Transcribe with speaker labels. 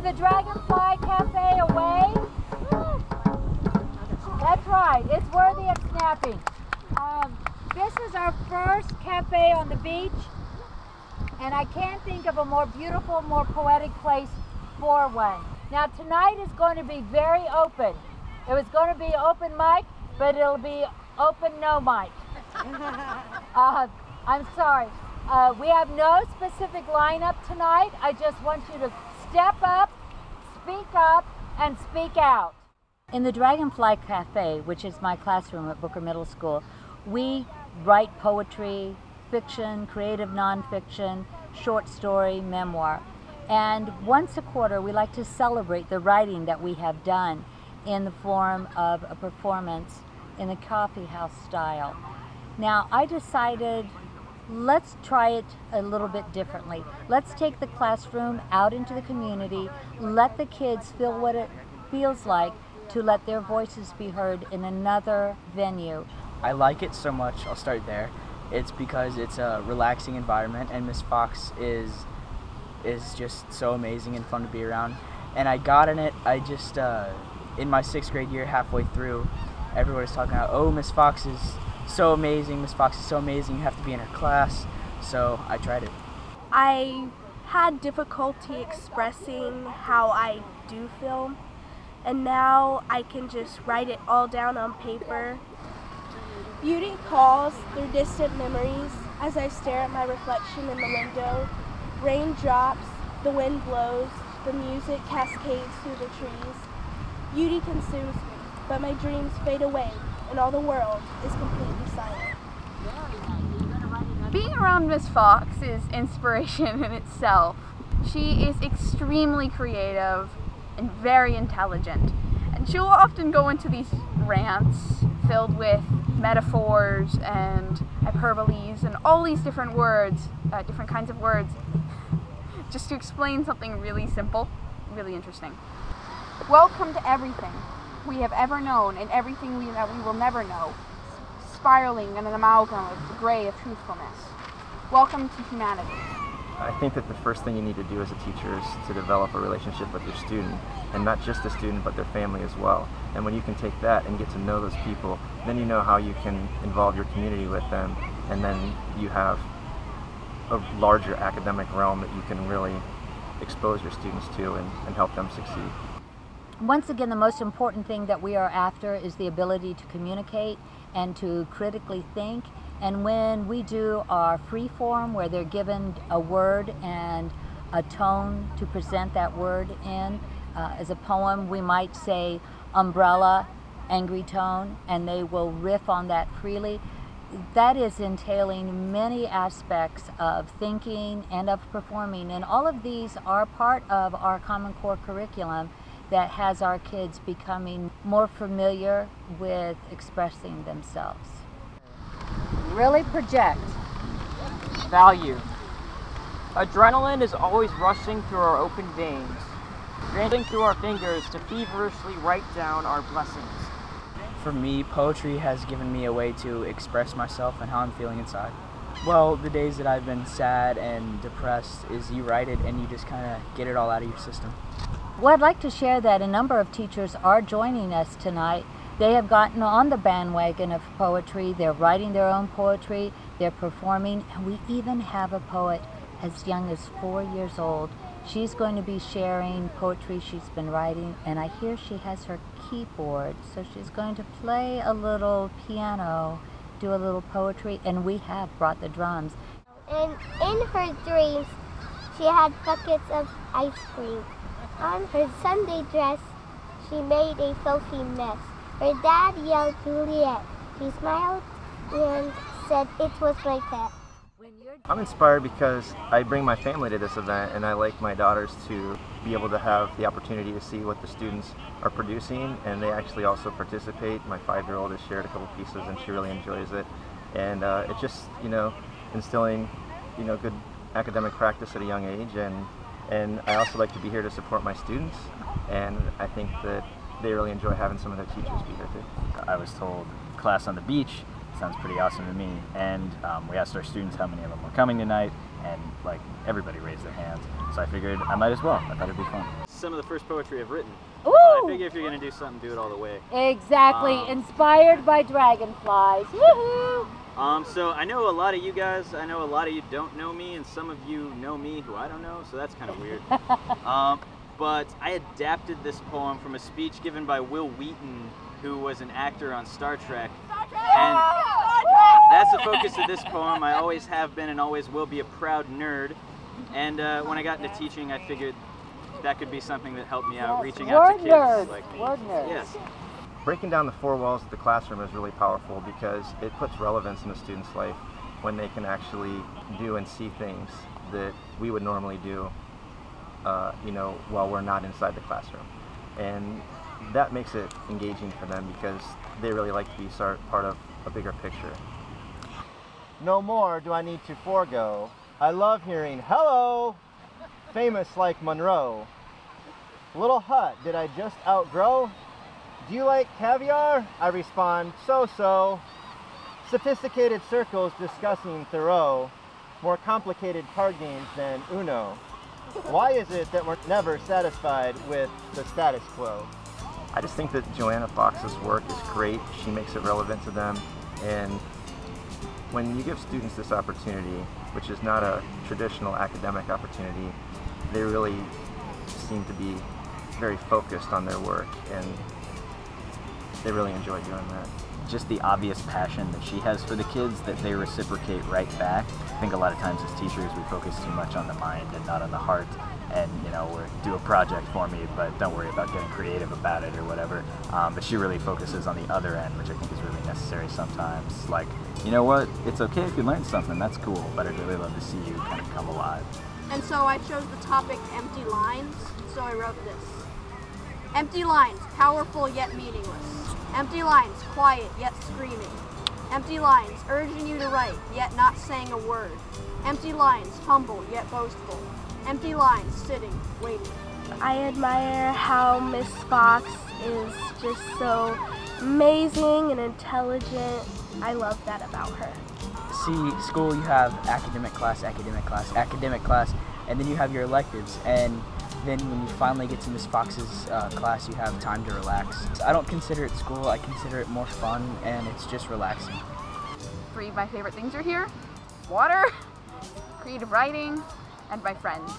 Speaker 1: the Dragonfly Café Away. That's right, it's worthy of snapping. This is our first cafe on the beach, and I can't think of a more beautiful, more poetic place for one. Now tonight is going to be very open. It was going to be open mic, but it'll be open no mic. I'm sorry. We have no specific lineup tonight. I just want you to step up, and speak out. In the Dragonfly Café, which is my classroom at Booker Middle School, we write poetry, fiction, creative nonfiction, short story, memoir. And once a quarter, we like to celebrate the writing that we have done in the form of a performance in a coffee house style. Now, I decided, let's try it a little bit differently. Let's take the classroom out into the community, let the kids feel what it feels like to let their voices be heard in another venue.
Speaker 2: I like it so much, I'll start there. It's because it's a relaxing environment, and Miss Fox is just so amazing and fun to be around. And I got in it, in my 6th grade year, halfway through, everybody was talking about, oh, Miss Fox is so amazing, Miss Fox is so amazing, you have to be in her class. So I tried it.
Speaker 3: I had difficulty expressing how I do feel, and now I can just write it all down on paper. Beauty calls through distant memories as I stare at my reflection in the window. Rain drops, the wind blows, the music cascades through the trees. Beauty consumes me, but my dreams fade away, and all the world is completely silent.
Speaker 4: Being around Miss Fox is inspiration in itself. She is extremely creative and very intelligent, and she'll often go into these rants filled with metaphors and hyperboles and all these different words, different kinds of words, just to explain something really simple, really interesting. Welcome to everything we have ever known and everything that we will never know, spiraling in an amalgam of the gray of truthfulness. Welcome to humanity.
Speaker 5: I think that the first thing you need to do as a teacher is to develop a relationship with your student, and not just the student but their family as well. And when you can take that and get to know those people, then you know how you can involve your community with them, and then you have a larger academic realm that you can really expose your students to and help them succeed.
Speaker 1: Once again, the most important thing that we are after is the ability to communicate and to critically think. And when we do our free form, where they're given a word and a tone to present that word in, as a poem, we might say umbrella, angry tone, and they will riff on that freely. That is entailing many aspects of thinking and of performing, and all of these are part of our Common Core curriculum that has our kids becoming more familiar with expressing themselves. Really project.
Speaker 6: Value. Adrenaline is always rushing through our open veins, raining through our fingers to feverishly write down our blessings.
Speaker 2: For me, poetry has given me a way to express myself and how I'm feeling inside. Well, the days that I've been sad and depressed is you write it and you just kind of get it all out of your system.
Speaker 1: Well, I'd like to share that a number of teachers are joining us tonight. They have gotten on the bandwagon of poetry. They're writing their own poetry, they're performing, and we even have a poet as young as 4 years old. She's going to be sharing poetry she's been writing, and I hear she has her keyboard, so she's going to play a little piano, do a little poetry, and we have brought the drums.
Speaker 7: And in her dreams, she had buckets of ice cream. On her Sunday dress, she made a filthy mess. Her dad yelled Juliet. She smiled and said it was my pet.
Speaker 5: I'm inspired because I bring my family to this event, and I like my daughters to be able to have the opportunity to see what the students are producing, and they actually also participate. My 5-year-old has shared a couple pieces and she really enjoys it, and it's just, instilling, good academic practice at a young age, and I also like to be here to support my students, and I think that they really enjoy having some of their teachers be here too.
Speaker 8: I was told class on the beach sounds pretty awesome to me, and we asked our students how many of them were coming tonight, and everybody raised their hands, so I figured I might as well. I thought it'd be fun.
Speaker 9: some of the first poetry I've written.
Speaker 1: Ooh!
Speaker 9: I figure if you're going to do something, do it all the way.
Speaker 1: Exactly. Inspired by dragonflies. Woohoo!
Speaker 9: So I know a lot of you guys, I know a lot of you don't know me, and some of you know me who I don't know, so that's kind of weird. But I adapted this poem from a speech given by Will Wheaton, who was an actor on Star Trek. And that's the focus of this poem. I always have been and always will be a proud nerd. And when I got into teaching, I figured that could be something that helped me out, reaching out to kids like me.
Speaker 1: Word nerds.
Speaker 9: Yes.
Speaker 5: Breaking down the four walls of the classroom is really powerful because it puts relevance in the student's life when they can actually do and see things that we would normally do, while we're not inside the classroom. And that makes it engaging for them because they really like to be part of a bigger picture. No more do I need to forego. I love hearing hello, famous like Monroe. Little hut, did I just outgrow? Do you like caviar? I respond, so-so. Sophisticated circles discussing Thoreau, more complicated card games than Uno. Why is it that we're never satisfied with the status quo? I just think that Joanna Fox's work is great. She makes it relevant to them. And when you give students this opportunity, which is not a traditional academic opportunity, they really seem to be very focused on their work, and they really enjoy doing that.
Speaker 8: Just the obvious passion that she has for the kids that they reciprocate right back. I think a lot of times as teachers we focus too much on the mind and not on the heart, and do a project for me, but don't worry about getting creative about it or whatever. But she really focuses on the other end, which I think is really necessary sometimes. Like, you know what, it's okay if you learn something, that's cool, but I'd really love to see you kind of come alive.
Speaker 4: And so I chose the topic empty lines, so I wrote this. Empty lines, powerful yet meaningless. Empty lines, quiet yet screaming. Empty lines, urging you to write, yet not saying a word. Empty lines, humble yet boastful. Empty lines, sitting, waiting.
Speaker 3: I admire how Miss Fox is just so amazing and intelligent. I love that about her.
Speaker 2: See, school, you have academic class, academic class, academic class, and then you have your electives, and then when you finally get to Miss Fox's class, you have time to relax. I don't consider it school, I consider it more fun, and it's just relaxing.
Speaker 4: 3 of my favorite things are here: water, creative writing, and my friends.